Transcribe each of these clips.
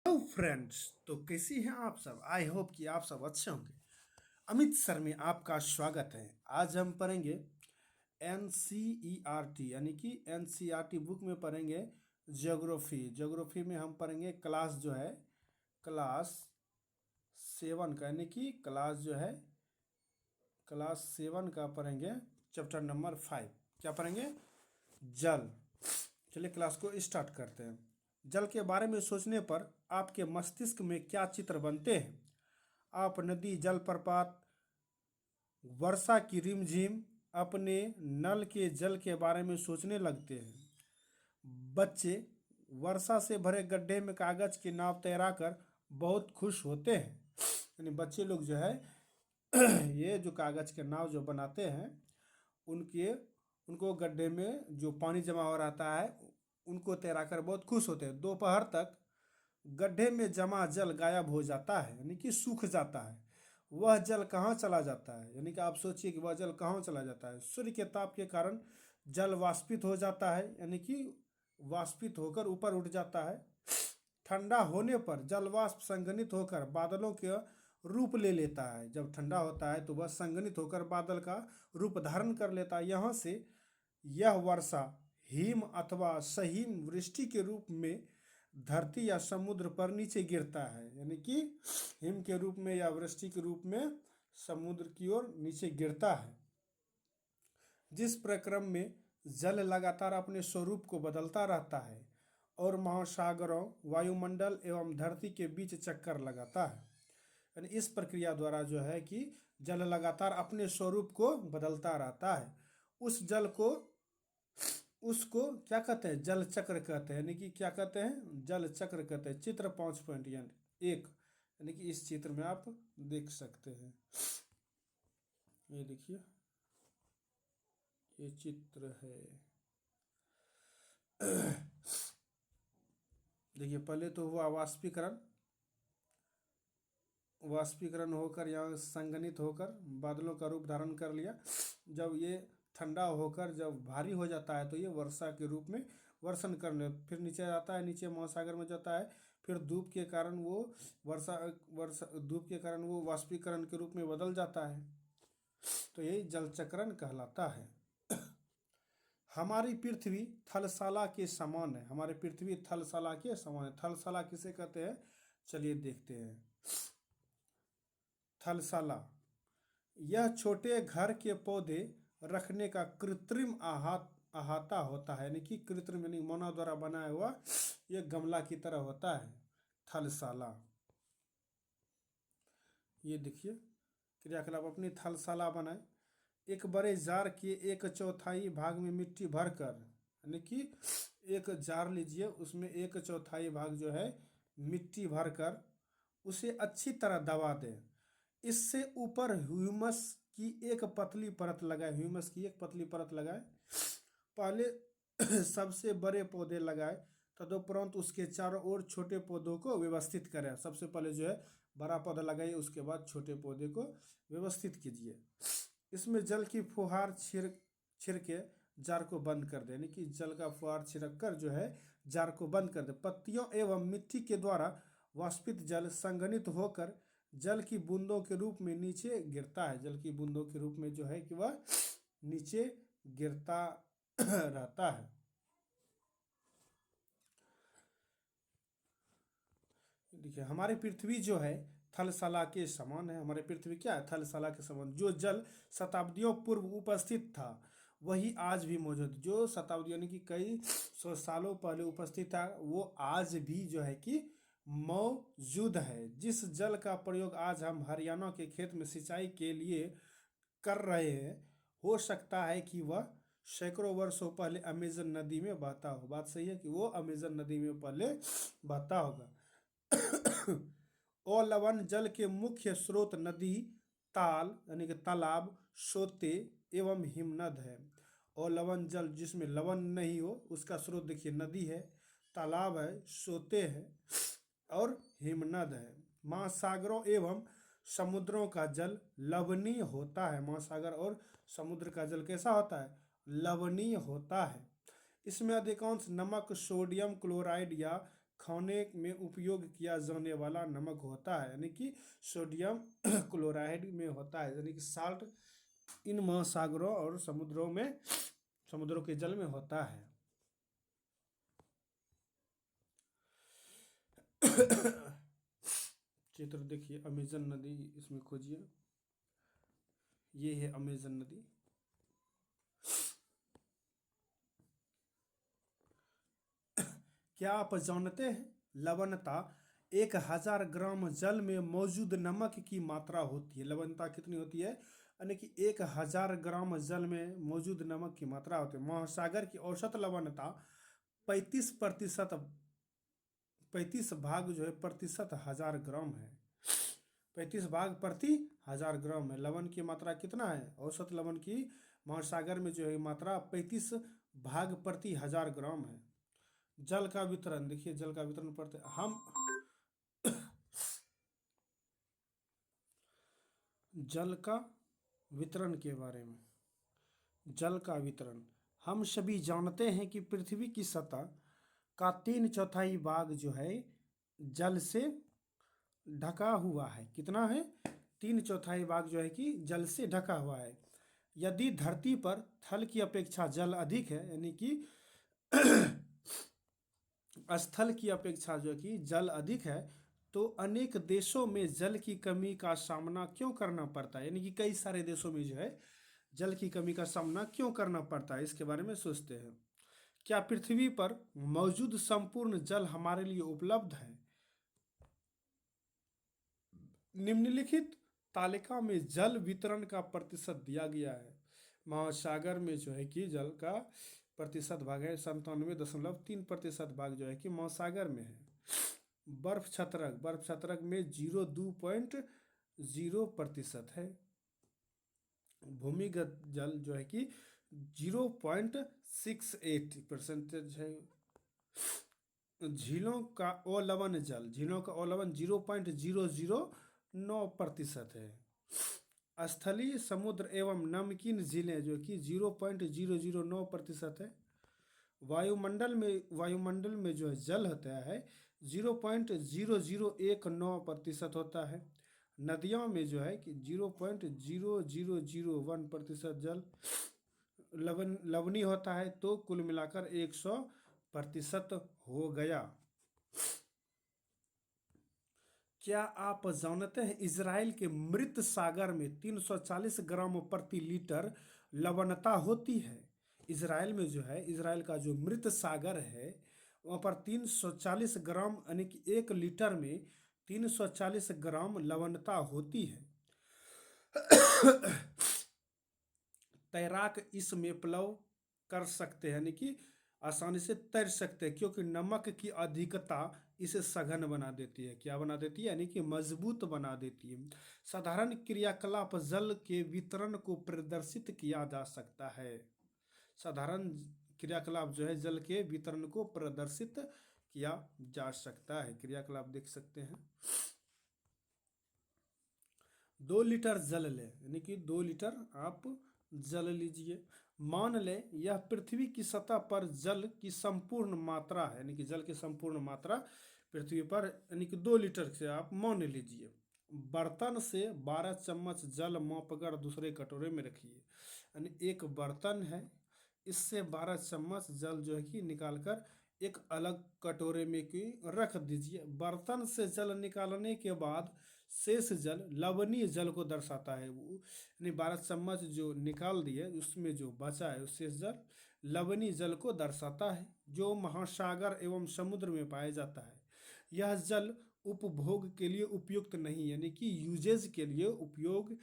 Hello friends. तो कैसी हैं आप सब? आई होप कि आप सब अच्छे होंगे। अमित सर में आपका स्वागत है। आज हम पढ़ेंगे NCERT यानी कि NCERT बुक में पढ़ेंगे ज्योग्राफी। ज्योग्राफी में हम पढ़ेंगे क्लास जो है क्लास 7 का, यानी कि क्लास जो है क्लास 7 का पढ़ेंगे चैप्टर नंबर 5। क्या पढ़ेंगे? जल। चलिए क्लास को स्टार्ट करते हैं। जल के बारे में सोचने पर आपके मस्तिष्क में क्या चित्र बनते हैं? आप नदी, जलप्रपात, वर्षा की रिमझिम, अपने नल के जल के बारे में सोचने लगते हैं। बच्चे वर्षा से भरे गड्ढे में कागज की नाव तैरा कर बहुत खुश होते हैं। यानी बच्चे लोग जो है ये जो कागज के नाव जो बनाते हैं उनके उनको गड्ढे में जो पानी जमा हो रहता है उनको तैराकर बहुत खुश होते हैं। दोपहर तक गड्ढे में जमा जल गायब हो जाता है, यानी कि सूख जाता है। वह जल कहाँ चला जाता है? यानी कि आप सोचिए कि वह जल कहाँ चला जाता है। सूर्य के ताप के कारण जल वाष्पित हो जाता है, यानी कि वाष्पित होकर ऊपर उठ जाता है। ठंडा होने पर जल वाष्प संघनित होकर बादलों के रूप ले लेता है। जब ठंडा होता है तो वह संघनित होकर बादल का रूप धारण कर लेता है। यहाँ से यह वर्षा हिम अथवा सहिम वृष्टि के रूप में धरती या समुद्र पर नीचे गिरता है, यानी कि हिम के रूप में या वृष्टि के रूप में समुद्र की ओर नीचे गिरता है। जिस प्रक्रम में जल लगातार अपने स्वरूप को बदलता रहता है और महासागरों, वायुमंडल एवं धरती के बीच चक्कर लगाता है। यानी इस प्रक्रिया द्वारा जो है कि जल लगातार अपने स्वरूप को बदलता रहता है। उस जल को उसको क्या कहते हैं? जल चक्र कहते हैं। यानी कि क्या कहते हैं? जल चक्र कहते हैं। चित्र 5.1 यानी कि इस चित्र में आप देख सकते हैं। ये देखिए, ये चित्र है। देखिए, पहले तो हुआ वाष्पीकरण। वाष्पीकरण होकर यहाँ संघनित होकर बादलों का रूप धारण कर लिया। जब ये ठंडा होकर जब भारी हो जाता है तो ये वर्षा के रूप में वर्षण करने फिर नीचे जाता है, नीचे महासागर में जाता है। फिर धूप के कारण वो धूप के कारण वो वाष्पीकरण के रूप में बदल जाता है। तो यही जलचक्रण कहलाता है। हमारी पृथ्वी थलशाला के समान है। हमारी पृथ्वी थलशाला के समान है। थलशाला किसे कहते हैं? चलिए देखते हैं। थलशाला यह छोटे घर के पौधे रखने का कृत्रिम अहाता होता है, यानी कि कृत्रिम यानी मानव द्वारा बनाया हुआ यह गमला की तरह होता है थलशाला। ये देखिए, क्रियाकलाप अपनी थलशाला बनाए। एक बड़े जार के 1/4 भाग में मिट्टी भरकर, यानी कि एक जार लीजिए, उसमें 1/4 भाग जो है मिट्टी भरकर उसे अच्छी तरह दबा दें। इससे ऊपर ह्यूमस की एक पतली परत लगाए। ह्यूमस की एक पतली परत लगाए। पहले सबसे बड़े पौधे लगाए, तदुपरांत उसके चारों ओर छोटे पौधों को व्यवस्थित करें। सबसे पहले जो है बड़ा पौधा लगाइए, उसके बाद छोटे पौधे को व्यवस्थित कीजिए। इसमें जल की फुहार छिड़के जार को बंद कर दे, यानी कि जल का फुहार छिड़क कर जो है जार को बंद कर दे। पत्तियों एवं मिट्टी के द्वारा वाष्पित जल संघनित होकर जल की बूंदों के रूप में नीचे गिरता है। जल की बूंदों के रूप में जो है कि वह नीचे गिरता रहता है। देखिए, हमारी पृथ्वी जो है थलशाला के समान है। हमारी पृथ्वी क्या है? थलशाला के समान। जो जल शताब्दियों पूर्व उपस्थित था वही आज भी मौजूद। जो शताब्दी यानी कि कई सौ सालों पहले उपस्थित था वो आज भी जो है कि मौजूद है। जिस जल का प्रयोग आज हम हरियाणा के खेत में सिंचाई के लिए कर रहे हैं, हो सकता है कि वह सैकड़ों वर्षों पहले अमेजन नदी में बहता हो। बात सही है कि वो अमेजन नदी में पहले बहता होगा। और लवण जल के मुख्य स्रोत नदी, ताल यानी कि तालाब, सोते एवं हिमनद है। और लवण जल जिसमें लवण नहीं हो उसका स्रोत देखिए नदी है, तालाब है, सोते है और हिमनद है। महासागरों एवं समुद्रों का जल लवणीय होता है। महासागर और समुद्र का जल कैसा होता है? लवणीय होता है। इसमें अधिकांश नमक, सोडियम क्लोराइड या खाने में उपयोग किया जाने वाला नमक होता है, यानी कि सोडियम क्लोराइड में होता है, यानी कि साल्ट इन महासागरों और समुद्रों के जल में होता है। चित्र देखिए, अमेजन नदी इसमें खोजिए, ये है अमेजन नदी। क्या आप जानते हैं लवणता 1000 ग्राम जल में मौजूद नमक की मात्रा होती है? लवणता कितनी होती है? यानी कि 1000 ग्राम जल में मौजूद नमक की मात्रा होती है। महासागर की औसत लवणता 35%, 35 भाग जो है प्रतिशत 1000 ग्राम है। 35 भाग प्रति 1000 ग्राम है। लवण की मात्रा कितना है? औसत लवण की महासागर में जो है मात्रा 35 भाग प्रति 1000 ग्राम है। जल का वितरण देखिए, जल का वितरण पढ़ते हम जल का वितरण के बारे में। जल का वितरण हम सभी जानते हैं कि पृथ्वी की सतह का 3/4 भाग जो है जल से ढका हुआ है। कितना है? 3/4 भाग जो है कि जल से ढका हुआ है। यदि धरती पर थल की अपेक्षा जल अधिक है, यानी कि स्थल की अपेक्षा जो कि जल अधिक है, तो अनेक देशों में जल की कमी का सामना क्यों करना पड़ता है? यानी कि कई सारे देशों में जो है जल की कमी का सामना क्यों करना पड़ता है, इसके बारे में सोचते हैं। क्या पृथ्वी पर मौजूद संपूर्ण जल हमारे लिए उपलब्ध है? निम्नलिखित तालिका में जल वितरण का प्रतिशत दिया गया है। महासागर में जो है कि जल का प्रतिशत भाग है 97.3% भाग जो है कि महासागर में है। बर्फ छत्रक में 0.2% है। भूमिगत जल जो है कि 0.68% है। झीलों का अलवण 0.009% है। स्थलीय समुद्र एवं नमकीन झीलें जो कि 0.009% है। वायुमंडल में जो है जल होता है 0.0019% होता है। नदियों में जो है कि 0.0001% जल लवणीय होता है। तो कुल मिलाकर 100% हो गया। क्या आप जानते हैं इजराइल के मृत सागर में 340 ग्राम प्रति लीटर लवणता होती है? इजराइल में जो है, इजराइल का जो मृत सागर है वहाँ पर 340 ग्राम यानी कि 1 लीटर में 340 ग्राम लवणता होती है। तैराक इसमें प्लव कर सकते हैं, यानी कि आसानी से तैर सकते हैं, क्योंकि नमक की अधिकता इसे सघन बना देती है। क्या बना देती है? यानी कि मजबूत बना देती है। साधारण क्रियाकलाप जल के वितरण को प्रदर्शित किया जा सकता है। साधारण क्रियाकलाप जो है जल के वितरण को प्रदर्शित किया जा सकता है। क्रियाकलाप देख सकते हैं। 2 लीटर जल लें, यानी कि 2 लीटर आप जल लीजिए। मान लें यह पृथ्वी की सतह पर जल की संपूर्ण मात्रा है, यानी कि जल की संपूर्ण मात्रा पृथ्वी पर, यानी कि 2 लीटर से आप मान लीजिए। बर्तन से 12 चम्मच जल मापकर दूसरे कटोरे में रखिए। यानी एक बर्तन है, इससे 12 चम्मच जल जो है कि निकालकर एक अलग कटोरे में की रख दीजिए। बर्तन से जल निकालने के बाद शेष जल लवणीय जल को दर्शाता है। वो यानी 12 चम्मच जो निकाल दिए उसमें जो बचा है शेष जल लवणीय जल को दर्शाता है, जो महासागर एवं समुद्र में पाया जाता है। यह जल उपभोग के लिए उपयुक्त नहीं, यानी कि यूजेज के लिए उपयोग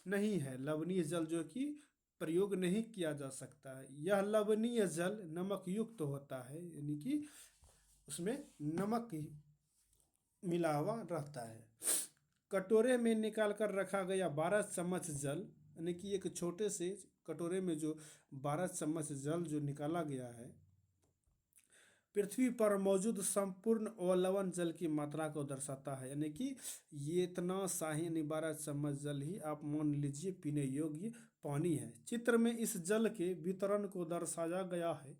नहीं है। लवणीय जल जो कि प्रयोग नहीं किया जा सकता है। यह लवणीय जल नमक युक्त होता है, यानी कि उसमें नमक मिला हुआ रहता है। कटोरे में निकाल कर रखा गया 12 चम्मच जल, यानी कि एक छोटे से कटोरे में जो 12 चम्मच जल जो निकाला गया है, पृथ्वी पर मौजूद संपूर्ण अवलवण जल की मात्रा को दर्शाता है। यानी कि ये इतना सा ही, यानी 12 चम्मच जल ही आप मान लीजिए पीने योग्य पानी है। चित्र में इस जल के वितरण को दर्शाया गया है।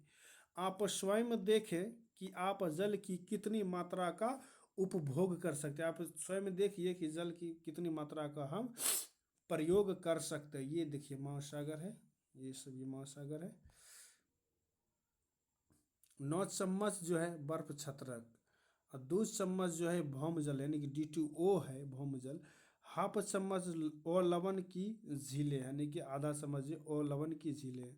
आप स्वयं देखें कि आप जल की कितनी मात्रा का उपभोग कर सकते हैं। आप स्वयं देखिए कि जल की कितनी मात्रा का हम प्रयोग कर सकते हैं। ये देखिए महासागर है, ये सभी महासागर है। 9 चम्मच जो है बर्फ छत्रक, और 2 चम्मच जो है भौमजल यानी कि D2O है भौमजल। हाफ चम्मच और लवण की झीलें यानी कि आधा चम्मच और लवण की झीलें,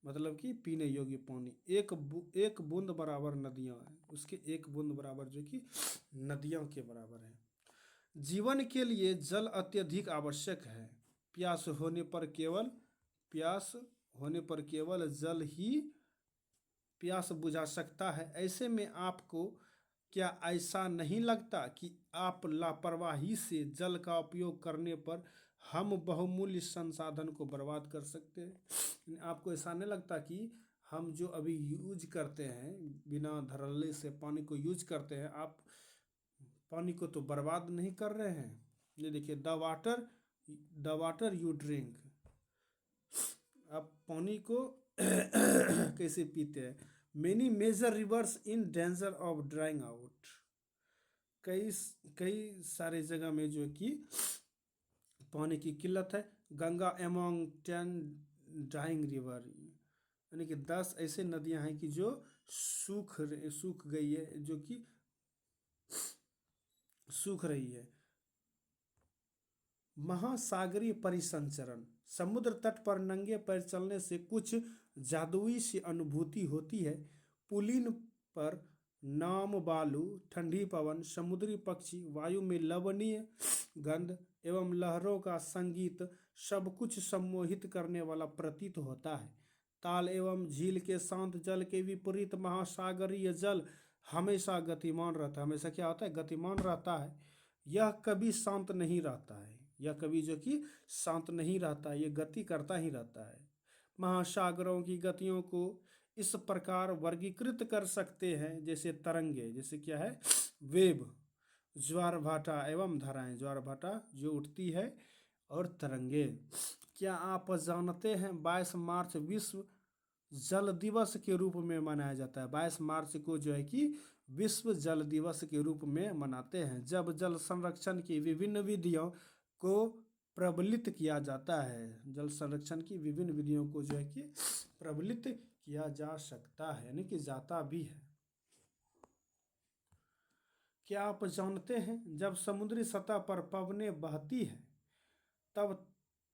मतलब कि पीने योग्य पानी। एक बूंद बराबर नदियाँ हैं, उसके एक बूंद बराबर जो कि नदियों के बराबर है। जीवन के लिए जल अत्यधिक आवश्यक है। प्यास होने पर केवल प्यास होने पर केवल जल ही प्यास बुझा सकता है। ऐसे में आपको क्या ऐसा नहीं लगता कि आप लापरवाही से जल का उपयोग करने पर हम बहुमूल्य संसाधन को बर्बाद कर सकते हैं? आपको ऐसा नहीं लगता कि हम जो अभी यूज करते हैं, बिना धड़ल्ले से पानी को यूज करते हैं, आप पानी को तो बर्बाद नहीं कर रहे हैं। ये देखिए द वाटर यू ड्रिंक, आप पानी को कैसे पीते हैं। Many major rivers in danger of drying out, कई कई सारे जगह में जो है कि पानी की किल्लत है। गंगा एमोंग 10 डाइंग रिवर, यानी कि 10 ऐसे नदियां हैं कि जो सूख गई है, जो कि सूख रही है। महासागरीय परिसंचरण, समुद्र तट पर नंगे पैर चलने से कुछ जादुई सी अनुभूति होती है। पुलिन पर नाम बालू, ठंडी पवन, समुद्री पक्षी, वायु में लवणीय गंध एवं लहरों का संगीत सब कुछ सम्मोहित करने वाला प्रतीत होता है। ताल एवं झील के शांत जल के विपरीत महासागरीय जल हमेशा गतिमान रहता है। हमेशा क्या होता है? गतिमान रहता है। यह कभी शांत नहीं रहता है, यह कभी जो कि शांत नहीं रहता है, ये गति करता ही रहता है। महासागरों की गतियों को इस प्रकार वर्गीकृत कर सकते हैं जैसे तरंगे, जैसे क्या है? वेव, ज्वार भाटा एवं धाराएं। ज्वार भाटा जो उठती है, और तरंगे। क्या आप जानते हैं 22 मार्च विश्व जल दिवस के रूप में मनाया जाता है? 22 मार्च को जो है कि विश्व जल दिवस के रूप में मनाते हैं, जब जल संरक्षण की विभिन्न विधियों को प्रबलित किया जाता है। जल संरक्षण की विभिन्न विधियों को जो है कि प्रबलित किया जा सकता है, यानी कि जाता भी है। क्या आप जानते हैं जब समुद्री सतह पर पवनें बहती है तब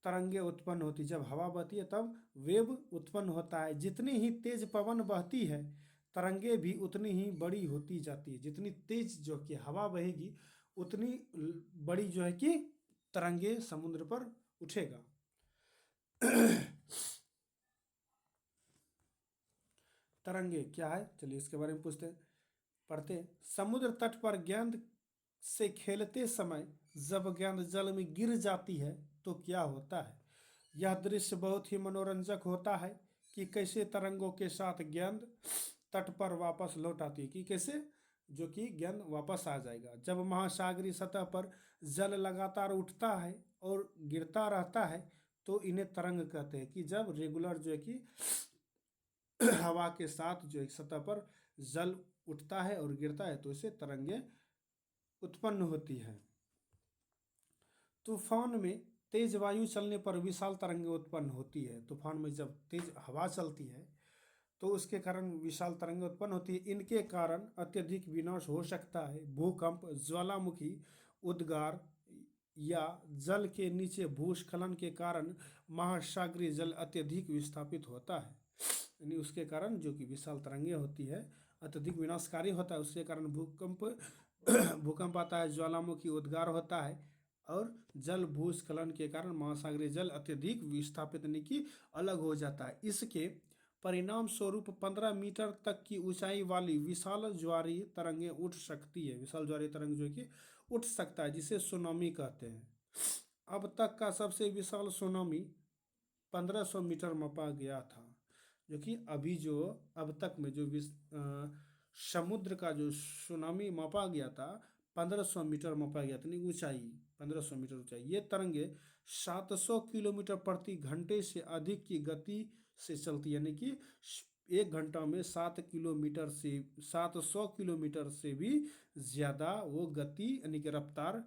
तरंगे उत्पन्न होती, जब हवा बहती है तब वेव उत्पन्न होता है। जितनी ही तेज पवन बहती है, तरंगे भी उतनी ही बड़ी होती जाती है। जितनी तेज जो कि हवा बहेगी, उतनी बड़ी जो है कि तरंगे समुद्र पर उठेगा। तरंगे क्या है, चलिए इसके बारे में पढ़ते हैं। समुद्र तट पर गेंद से खेलते समय जब गेंद जल में गिर जाती है तो क्या होता है? यह दृश्य बहुत ही मनोरंजक होता है कि कैसे तरंगों के साथ गेंद तट पर वापस लौट आती है, कि कैसे जो कि गेंद वापस आ जाएगा। जब महासागरीय सतह पर जल लगातार उठता है और गिरता रहता है तो इन्हें तरंग कहते हैं। कि जब रेगुलर जो है कि हवा के साथ जो एक सतह पर जल उठता है और गिरता है तो इसे तरंगे उत्पन्न होती है। तूफान में तेज वायु चलने पर विशाल तरंगें उत्पन्न होती है। तूफान में जब तेज हवा चलती है तो उसके कारण विशाल तरंगें उत्पन्न होती है। इनके कारण अत्यधिक विनाश हो सकता है। भूकंप, ज्वालामुखी, उद्गार या जल के नीचे भूस्खलन के कारण महासागरीय जल अत्यधिक विस्थापित होता है। यानी उसके कारण जो कि विशाल तरंगें होती है, अत्यधिक विनाशकारी होता है। उसके कारण भूकंप आता है, ज्वालामुखी उद्गार होता है, और जल भूस्खलन के कारण महासागरीय जल अत्यधिक विस्थापित यानी कि अलग हो जाता है। इसके परिणाम स्वरूप 15 मीटर तक की ऊंचाई वाली विशाल ज्वारीय तरंगें उठ सकती है। विशाल ज्वारीय तरंग जो कि उठ सकता है, जिसे सुनामी कहते हैं। अब तक का सबसे विशाल सुनामी 1500 मीटर मापा गया था, जो कि अभी जो अब तक में जो समुद्र का जो सुनामी मापा गया था 1500 मीटर मापा गया था, नहीं ऊंचाई 1500 मीटर ऊंचाई। ये तरंगे 700 किलोमीटर प्रति घंटे से अधिक की गति से चलती है, यानी कि 1 घंटा में 700 किलोमीटर से भी ज़्यादा वो गति यानी कि रफ्तार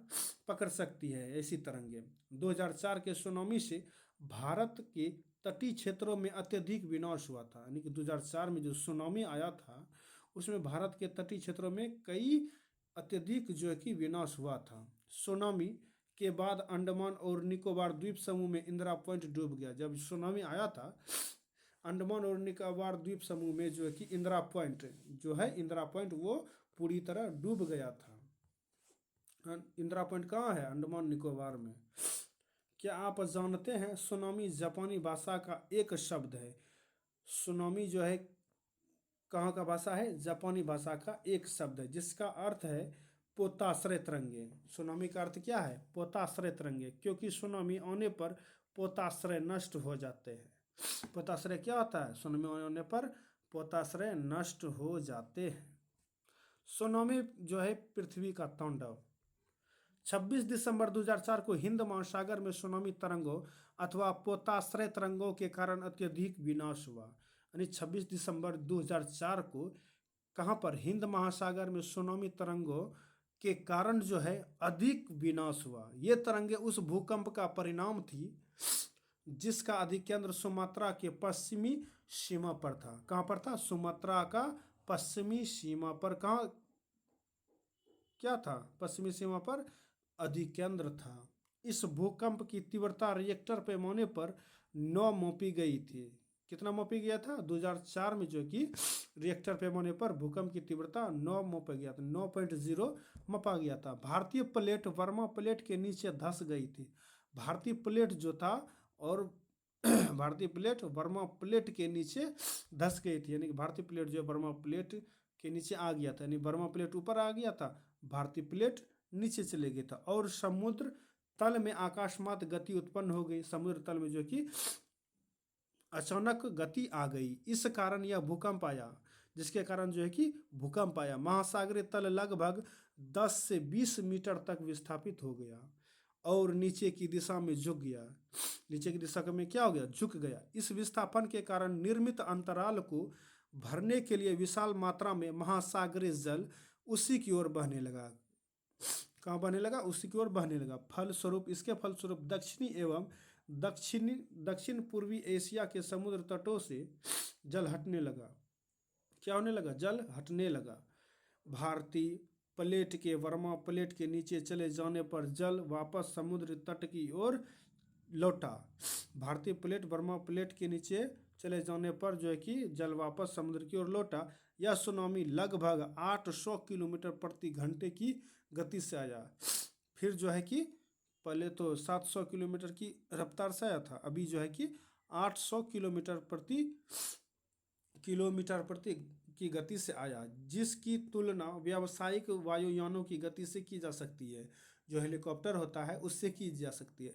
पकड़ सकती है ऐसी तरंगें। 2004 के सुनामी से भारत के तटीय क्षेत्रों में अत्यधिक विनाश हुआ था, यानी कि 2004 में जो सुनामी आया था उसमें भारत के तटीय क्षेत्रों में कई अत्यधिक जो है कि विनाश हुआ था। सुनामी के बाद अंडमान और निकोबार द्वीप समूह में इंदिरा पॉइंट डूब गया। जब सुनामी आया था अंडमान और निकोबार द्वीप समूह में जो है कि इंदिरा पॉइंट वो पूरी तरह डूब गया था। इंदिरा पॉइंट कहाँ है? अंडमान निकोबार में। क्या आप जानते हैं सुनामी जापानी भाषा का एक शब्द है? सुनामी जो है कहाँ का भाषा है? जापानी भाषा का एक शब्द है जिसका अर्थ है पोताश्रय तरंगे। सुनामी का अर्थ क्या है? पोताश्रय तरंगे, क्योंकि सुनामी आने पर पोताश्रय नष्ट हो जाते हैं। पोताश्रय क्या होता है? सुनामी आने पर पोताश्रय नष्ट हो जाते हैं। सुनामी जो है पृथ्वी का तांडव। 26 दिसंबर 2004 को हिंद महासागर में सुनामी तरंगों अथवा पोताश्रय तरंगों के कारण अत्यधिक विनाश हुआ। यानी 26 दिसंबर 2004 को कहाँ पर? हिंद महासागर में सुनामी तरंगों के कारण जो है अधिक विनाश हुआ। ये तरंगे उस भूकंप का परिणाम थी जिसका अधिकेंद्र सुमात्रा के पश्चिमी सीमा पर था। कहाँ पर था? सुमात्रा का पश्चिमी सीमा पर। कहाँ क्या था? पश्चिमी सीमा पर अधिकेंद्र था। इस भूकंप की तीव्रता रिएक्टर पैमाने पर 9 मापी गई थी। कितना मापी गया था? 2004 में जो कि रिएक्टर पैमाने पर भूकंप की तीव्रता 9 मापा गया था, 9.0 मापा गया था। भारतीय प्लेट वर्मा प्लेट के नीचे धंस गई थी। भारतीय प्लेट जो था और भारतीय प्लेट वर्मा प्लेट के नीचे धंस गई थी, यानी कि भारतीय प्लेट जो वर्मा प्लेट के नीचे आ गया था, यानी वर्मा प्लेट ऊपर आ गया था, भारतीय प्लेट नीचे चले गया था। और समुद्र तल में अकस्मात गति उत्पन्न हो गई। समुद्र तल में जो कि अचानक गति आ गई, इस कारण यह भूकंप आया, जिसके कारण जो है कि भूकंप आया। महासागरीय तल लगभग 10 से 20 मीटर तक विस्थापित हो गया और नीचे की दिशा में झुक गया। नीचे की दिशा में क्या हो गया? झुक गया। इस विस्थापन के कारण निर्मित अंतराल को भरने के लिए विशाल मात्रा में महासागरीय जल उसी की ओर बहने लगा। कहाँ बहने लगा? उसी की ओर बहने लगा। इसके फलस्वरूप दक्षिणी एवं दक्षिण पूर्वी एशिया के समुद्र तटों से जल हटने लगा। क्या होने लगा? जल हटने लगा। भारतीय प्लेट के वर्मा प्लेट के नीचे चले जाने पर जल वापस समुद्र तट की ओर लौटा। भारतीय प्लेट वर्मा प्लेट के नीचे चले जाने पर जो है कि जल वापस समुद्र की ओर लौटा। यह सुनामी लगभग 800 किलोमीटर प्रति घंटे की गति से आया। फिर जो है कि पहले तो 700 किलोमीटर की रफ्तार से आया था, अभी जो है कि 800 किलोमीटर प्रति की गति से आया, जिसकी तुलना व्यावसायिक वायुयानों की गति से की जा सकती है। जो हेलीकॉप्टर होता है उससे की जा सकती है।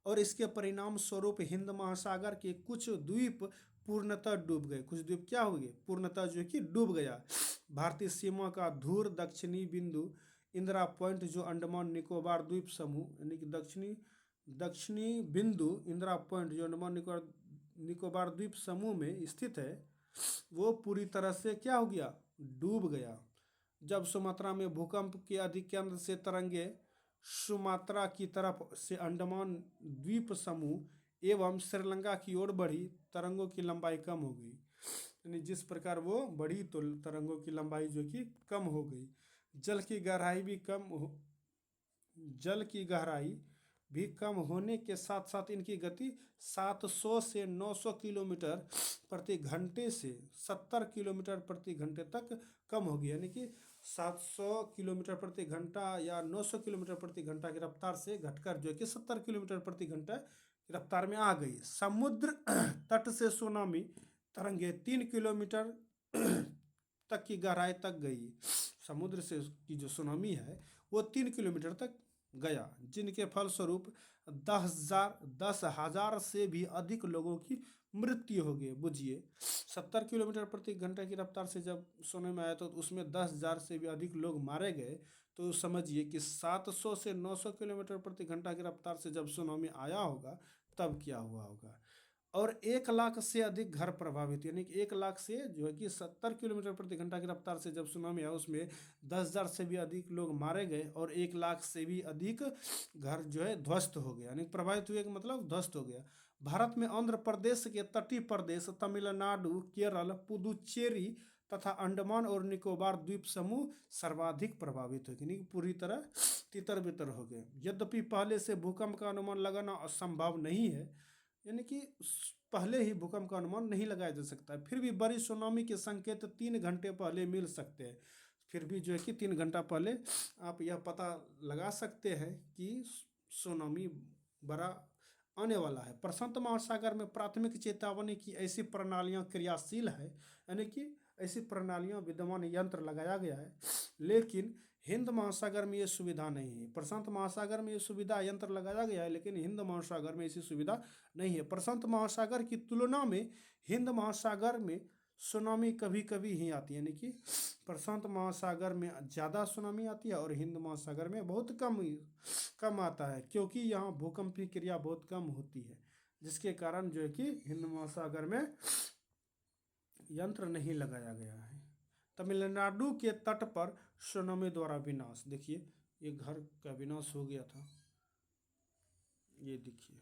और इसके परिणाम स्वरूप हिंद महासागर के कुछ द्वीप पूर्णतः डूब गए। कुछ द्वीप क्या हो गए? पूर्णतः जो है कि डूब गया। भारतीय सीमा का धूर दक्षिणी बिंदु इंदिरा पॉइंट जो अंडमान निकोबार द्वीप समूह यानी कि दक्षिणी बिंदु इंदिरा पॉइंट जो अंडमान निकोबार द्वीप समूह में स्थित है, वो पूरी तरह से क्या हो गया? डूब गया। जब सुमात्रा में भूकंप के अधिकेंद्र से तरंगे सुमात्रा की तरफ से अंडमान द्वीप समूह एवं श्रीलंका की ओर बढ़ी, तरंगों की लंबाई कम हो गई। यानी जिस प्रकार वो बढ़ी तो तरंगों की लंबाई जो कि कम हो गई। जल की गहराई भी कम होने के साथ साथ इनकी गति 700 से 900 किलोमीटर प्रति घंटे से 70 किलोमीटर प्रति घंटे तक कम होगी। यानी कि 700 किलोमीटर प्रति घंटा या 900 किलोमीटर प्रति घंटा की रफ्तार से घटकर जो कि 70 किलोमीटर प्रति घंटा की रफ्तार में आ गई। समुद्र तट से सुनामी तरंगे 3 किलोमीटर तक की गहराई तक गई। समुद्र से की जो सुनामी है वो 3 किलोमीटर तक गया, जिनके फलस्वरूप 10,000 से भी अधिक लोगों की मृत्यु हो गई। बुझिए 70 किलोमीटर प्रति घंटे की रफ्तार से जब सुनामी आया तो उसमें 10,000 से भी अधिक लोग मारे गए। तो समझिए कि 700 से 900 किलोमीटर प्रति घंटा की रफ्तार से जब सुनामी आया होगा तब क्या हुआ होगा। और 1 लाख से अधिक घर प्रभावित, यानी कि 1 लाख से जो है कि 70 किलोमीटर प्रति घंटा की रफ्तार से जब सुनामी आया उसमें 10,000 से भी अधिक लोग मारे गए और 1 लाख से भी अधिक घर जो है ध्वस्त हो गया, यानी प्रभावित हुए का मतलब ध्वस्त हो गया। भारत में आंध्र प्रदेश के तटीय प्रदेश, तमिलनाडु, केरल, पुदुचेरी तथा अंडमान और निकोबार द्वीप समूह सर्वाधिक प्रभावित हो गए, पूरी तरह तितर बितर हो गए। यद्यपि पहले से भूकंप का अनुमान लगाना असंभव नहीं है, यानी कि पहले ही भूकंप का अनुमान नहीं लगाया जा सकता है, फिर भी बड़ी सुनामी के संकेत 3 घंटे पहले मिल सकते हैं। फिर भी जो है कि 3 घंटा पहले आप यह पता लगा सकते हैं कि सुनामी बड़ा आने वाला है। प्रशांत महासागर में प्राथमिक चेतावनी की ऐसी प्रणालियां क्रियाशील है, यानी कि ऐसी प्रणालियां विद्यमान यंत्र लगाया गया है, लेकिन हिंद महासागर में ये सुविधा नहीं है। प्रशांत महासागर में ये सुविधा यंत्र लगाया गया है, लेकिन हिंद महासागर में ऐसी सुविधा नहीं है। प्रशांत महासागर की तुलना में हिंद महासागर में सुनामी कभी कभी ही आती है, यानी कि प्रशांत महासागर में ज़्यादा सुनामी आती है और हिंद महासागर में बहुत कम आता है, क्योंकि यहाँ भूकंप की क्रिया बहुत कम होती है, जिसके कारण जो है कि हिंद महासागर में यंत्र नहीं लगाया गया है। तमिलनाडु के तट पर सुनामी द्वारा विनाश, देखिए ये घर का विनाश हो गया था, ये देखिए।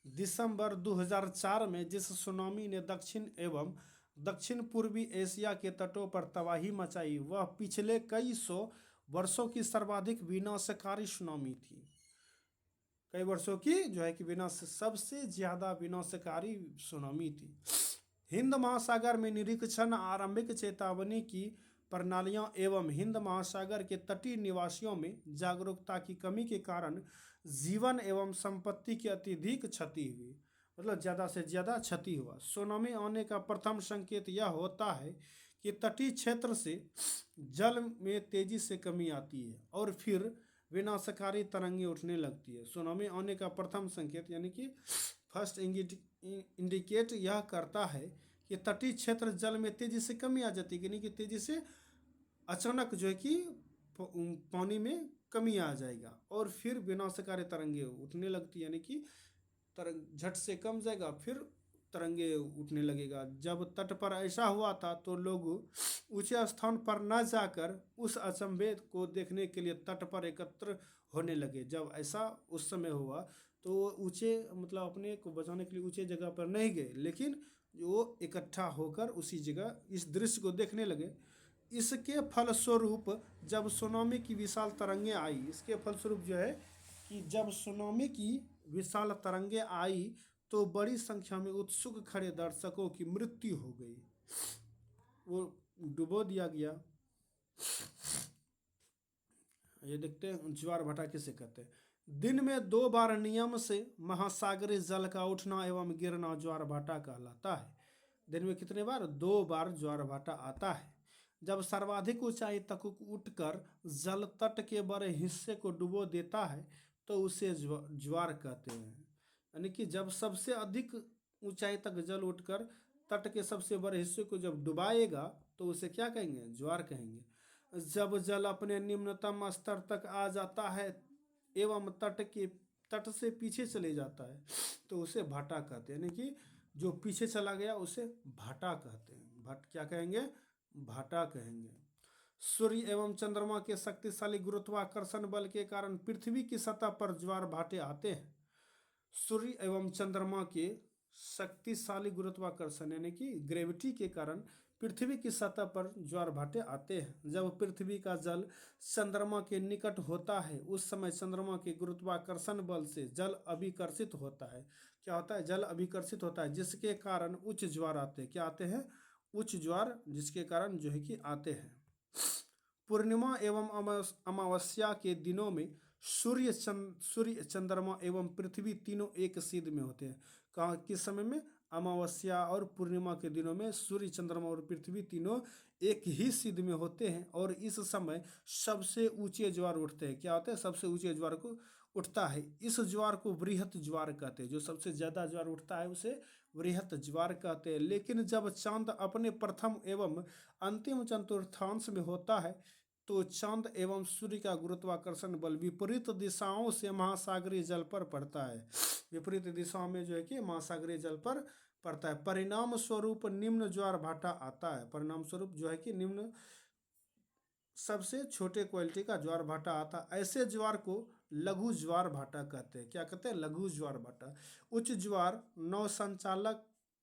दिसंबर 2004 में जिस सुनामी ने दक्षिण एवं दक्षिण पूर्वी एशिया के तटों पर तबाही मचाई, वह पिछले कई सौ वर्षों की सर्वाधिक विनाशकारी सुनामी थी। कई वर्षों की जो है कि सबसे ज्यादा विनाशकारी सुनामी थी। हिंद महासागर में निरीक्षण, आरंभिक चेतावनी की प्रणालियां एवं हिंद महासागर के तटीय निवासियों में जागरूकता की कमी के कारण जीवन एवं संपत्ति की अत्यधिक क्षति हुई, मतलब ज़्यादा से ज़्यादा क्षति हुआ। सुनामी आने का प्रथम संकेत यह होता है कि तटीय क्षेत्र से जल में तेजी से कमी आती है और फिर विनाशकारी तरंगें उठने लगती है। सुनामी आने का प्रथम संकेत यानी कि फर्स्ट इंडिकेट यह करता है कि तटीय क्षेत्र जल में तेजी से कमी आ जाती है, यानी कि तेजी से अचानक जो है कि पानी में कमी आ जाएगा और फिर विनाशकारी तरंगे उठने लगती है, यानी कि तरंग झट से कम जाएगा फिर तरंगे उठने लगेगा। जब तट पर ऐसा हुआ था तो लोग ऊंचे स्थान पर न जाकर उस अचंभे को देखने के लिए तट पर एकत्र होने लगे। जब ऐसा उस समय हुआ तो ऊंचे मतलब अपने को बचाने के लिए ऊंचे जगह पर नहीं गए, लेकिन वो इकट्ठा होकर उसी जगह इस दृश्य को देखने लगे। इसके फलस्वरूप जब सुनामी की विशाल तरंगें आई, इसके फलस्वरूप जो है कि जब सुनामी की विशाल तरंगें आई तो बड़ी संख्या में उत्सुक खड़े दर्शकों की मृत्यु हो गई, वो डुबो दिया गया। ये देखते हैं ज्वार भाटा किसे कहते हैं। दिन में 2 बार नियम से महासागरीय जल का उठना एवं गिरना ज्वार भाटा कहलाता है। दिन में कितने बार? 2 बार ज्वार भाटा आता है। जब सर्वाधिक ऊंचाई तक उठकर जल तट के बड़े हिस्से को डुबो देता है तो उसे ज्वार कहते हैं, यानी कि जब सबसे अधिक ऊंचाई तक जल उठकर तट के सबसे बड़े हिस्से को जब डुबाएगा तो उसे क्या कहेंगे? ज्वार कहेंगे। जब जल अपने निम्नतम स्तर तक आ जाता है एवं तट से पीछे चले जाता है तो उसे भाटा कहते हैं, यानी कि जो पीछे चला गया उसे भाटा कहते हैं। क्या कहेंगे? भाटा कहेंगे। सूर्य एवं चंद्रमा के शक्तिशाली गुरुत्वाकर्षण बल के कारण पृथ्वी की सतह पर ज्वार भाटे आते हैं। सूर्य एवं चंद्रमा के शक्तिशाली गुरुत्वाकर्षण यानी कि ग्रेविटी के कारण पृथ्वी की सतह पर ज्वार भाटे आते हैं। जब पृथ्वी का जल चंद्रमा के निकट होता है उस समय चंद्रमा के गुरुत्वाकर्षण बल से जल अभिकर्षित होता है। क्या होता है? जल अभिकर्षित होता है, जिसके कारण उच्च ज्वार आते हैं। क्या आते हैं? उच्च ज्वार, जिसके कारण जो है कि आते हैं। पूर्णिमा एवं अमावस्या के दिनों में सूर्य चंद्रमा एवं पृथ्वी तीनों एक सिद्ध में होते हैं। कहाँ किस समय में? अमावस्या और पूर्णिमा के दिनों में सूर्य चंद्रमा और पृथ्वी तीनों एक ही सिद्ध में होते हैं और इस समय सबसे ऊंचे ज्वार उठते हैं। क्या होते हैं? सबसे ऊंचे ज्वार को उठता है। इस ज्वार को वृहत ज्वार कहते हैं। जो सबसे ज्यादा ज्वार उठता है उसे वृहत ज्वार कहते हैं। लेकिन जब चांद अपने प्रथम एवं अंतिम चतुर्थांश में होता है तो चांद एवं सूर्य का गुरुत्वाकर्षण बल विपरीत दिशाओं से महासागरीय जल पर पड़ता है। विपरीत दिशाओं में जो है कि महासागरीय जल पर पड़ता है। परिणाम स्वरूप निम्न ज्वार भाटा आता है। परिणाम स्वरूप जो है कि निम्न सबसे छोटे क्वालिटी का ज्वार भाटा आता है। ऐसे ज्वार को लघु ज्वार भाटा कहते हैं। क्या कहते हैं? लघु ज्वार भाटा। उच्च ज्वार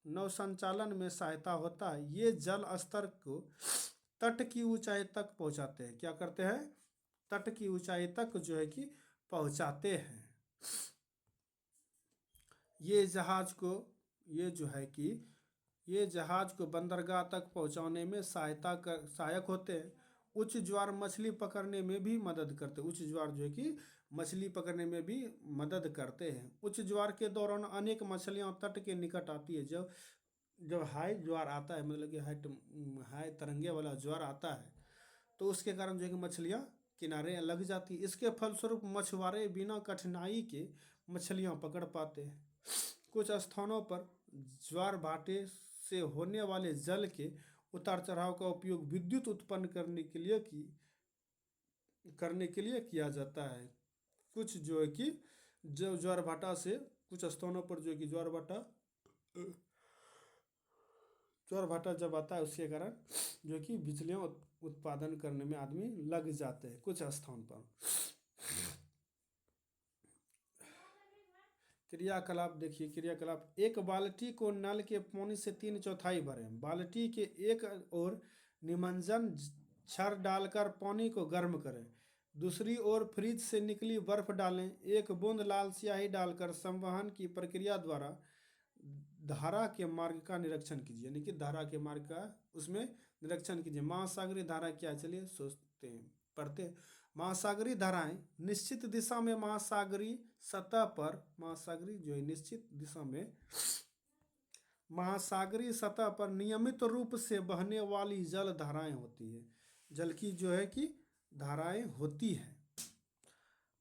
नौ संचालन में सहायता होता है। ये जल स्तर को तट की ऊंचाई तक पहुंचाते हैं। क्या करते हैं? तट की ऊंचाई तक जो है कि पहुंचाते हैं। ये जहाज को ये जो है कि ये जहाज को बंदरगाह तक पहुंचाने में सहायक होते हैं। उच्च ज्वार मछली पकड़ने में भी मदद करते हैं। उच्च ज्वार जो है कि मछली पकड़ने में भी मदद करते हैं। उच्च ज्वार के दौरान अनेक मछलियां तट के निकट आती है। जब जब हाई ज्वार आता है, मतलब कि हाई तरंगे वाला ज्वार आता है, तो उसके कारण जो है कि मछलियां किनारे लग जाती है। इसके फलस्वरूप मछुआरे बिना कठिनाई के मछलियां पकड़ पाते हैं। कुछ स्थानों पर ज्वार भाटे से होने वाले जल के उतार चढ़ाव का उपयोग विद्युत उत्पन्न करने के लिए किया जाता है। कुछ जो है कि जो ज्वार भाटा से कुछ स्थानों पर जो है कि ज्वार भाटा जब आता है, उसके कारण जो कि बिजलियां उत्पादन करने में आदमी लग जाते हैं कुछ स्थान पर। क्रियाकलाप देखिए। क्रियाकलाप: एक बाल्टी को नल के पानी से 3/4 भरें। बाल्टी के एक ओर निमज्जन छड़ डालकर पानी को गर्म करें। दूसरी ओर फ्रिज से निकली बर्फ डालें। एक बूंद लाल स्याही डालकर संवहन की प्रक्रिया द्वारा धारा के मार्ग का निरीक्षण कीजिए। यानी कि धारा के मार्ग का उसमें निरीक्षण कीजिए। महासागरीय धारा क्या? चलिए सोचते हैं, पढ़ते हैं। महासागरीय धाराएं निश्चित दिशा में महासागरीय सतह पर महासागरीय सतह पर नियमित रूप से बहने वाली जल धाराएं होती है। जल की जो है कि धाराएं होती है।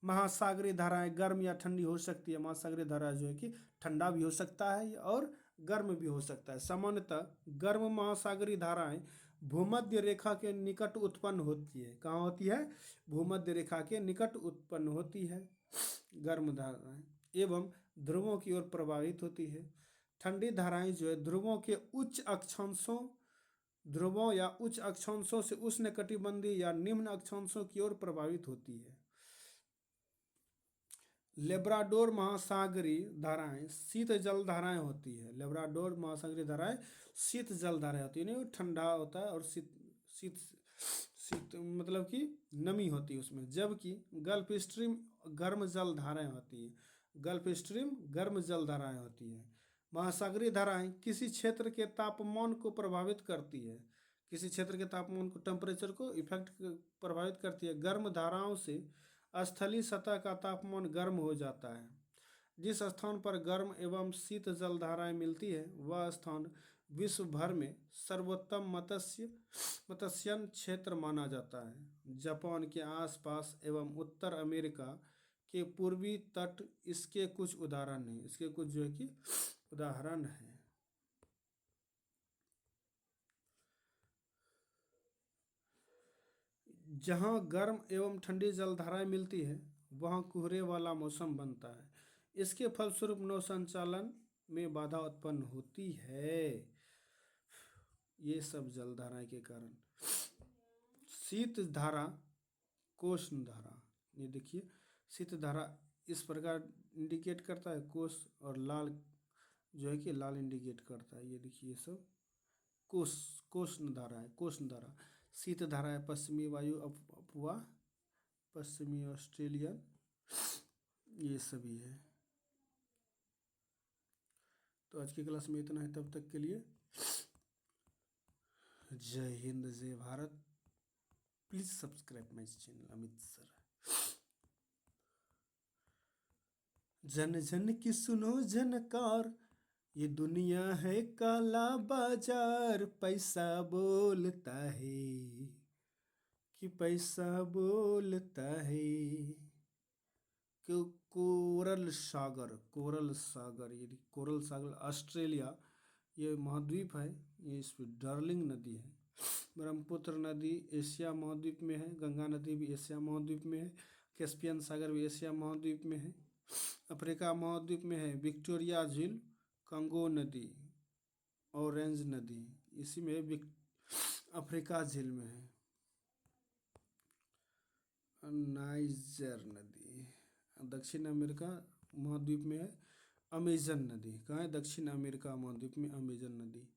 महासागरीय धाराएं गर्म या ठंडी हो सकती है। महासागरीय धारा जो है कि ठंडा भी हो सकता है और गर्म भी हो सकता है। सामान्यतः गर्म महासागरीय धाराएं भूमध्य रेखा के निकट उत्पन्न होती है। कहाँ होती है? भूमध्य रेखा के निकट उत्पन्न होती है गर्म धाराएं, एवं ध्रुवों की ओर प्रवाहित होती है। ठंडी धाराएं जो है ध्रुवों या उच्च अक्षांशों से उष्णकटिबंधीय या निम्न अक्षांशों की ओर प्रवाहित होती है। लेब्राडोर महासागरीय धाराएं शीत जल धाराएं होती है। लेब्राडोर महासागरीय धाराएं शीत जल धाराएं होती है। नहीं, ठंडा होता है और शीत शीत शीत मतलब कि नमी होती है उसमें। जबकि गल्फ स्ट्रीम गर्म जल धाराएं होती है। गल्फ स्ट्रीम गर्म जल धाराएं होती है। महासागरीय धाराएं किसी क्षेत्र के तापमान को प्रभावित करती है। किसी क्षेत्र के तापमान को, टेम्परेचर को इफेक्ट प्रभावित करती है। गर्म धाराओं से स्थलीय सतह का तापमान गर्म हो जाता है। जिस स्थान पर गर्म एवं शीत जल धाराएं मिलती है, वह स्थान विश्व भर में सर्वोत्तम मत्स्यन क्षेत्र माना जाता है। जापान के आसपास एवं उत्तर अमेरिका के पूर्वी तट इसके कुछ उदाहरण हैं। इसके कुछ जो है कि उदाहरण हैं। जहाँ गर्म एवं ठंडी जलधाराएं मिलती है, वहाँ कोहरे वाला मौसम बनता है। इसके फलस्वरूप नौ संचालन में बाधा उत्पन्न होती है। ये सब जलधाराएं के कारण। शीत धारा, कोष्ण धारा, ये देखिए शीत धारा इस प्रकार इंडिकेट करता है कोष, और लाल जो है कि लाल इंडिकेट करता है। ये देखिए ये सब कोष्ण धारा है। कोष्ण धारा शीत धारा है। पश्चिमी वायु अफवाह, पश्चिमी ऑस्ट्रेलियन, ये सभी है। तो आज की क्लास में इतना है। तब तक के लिए जय हिंद, जय Bharat. Please subscribe my channel Amit sir. जन जन की सुनो जनकार, ये दुनिया है काला बाजार। पैसा बोलता है कि पैसा बोलता है। कोरल सागर, ये कोरल सागर ऑस्ट्रेलिया, ये महाद्वीप है। ये इस पर डार्लिंग नदी है। ब्रह्मपुत्र नदी एशिया महाद्वीप में है। गंगा नदी भी एशिया महाद्वीप में है। कैस्पियन सागर भी एशिया महाद्वीप में है। अफ्रीका महाद्वीप में है विक्टोरिया झील, कंगो नदी, ऑरेंज नदी, इसी में अफ्रीका झील में है। नाइजर नदी दक्षिण अमेरिका महाद्वीप में है। अमेजन नदी कहाँ है? दक्षिण अमेरिका महाद्वीप में अमेजन नदी।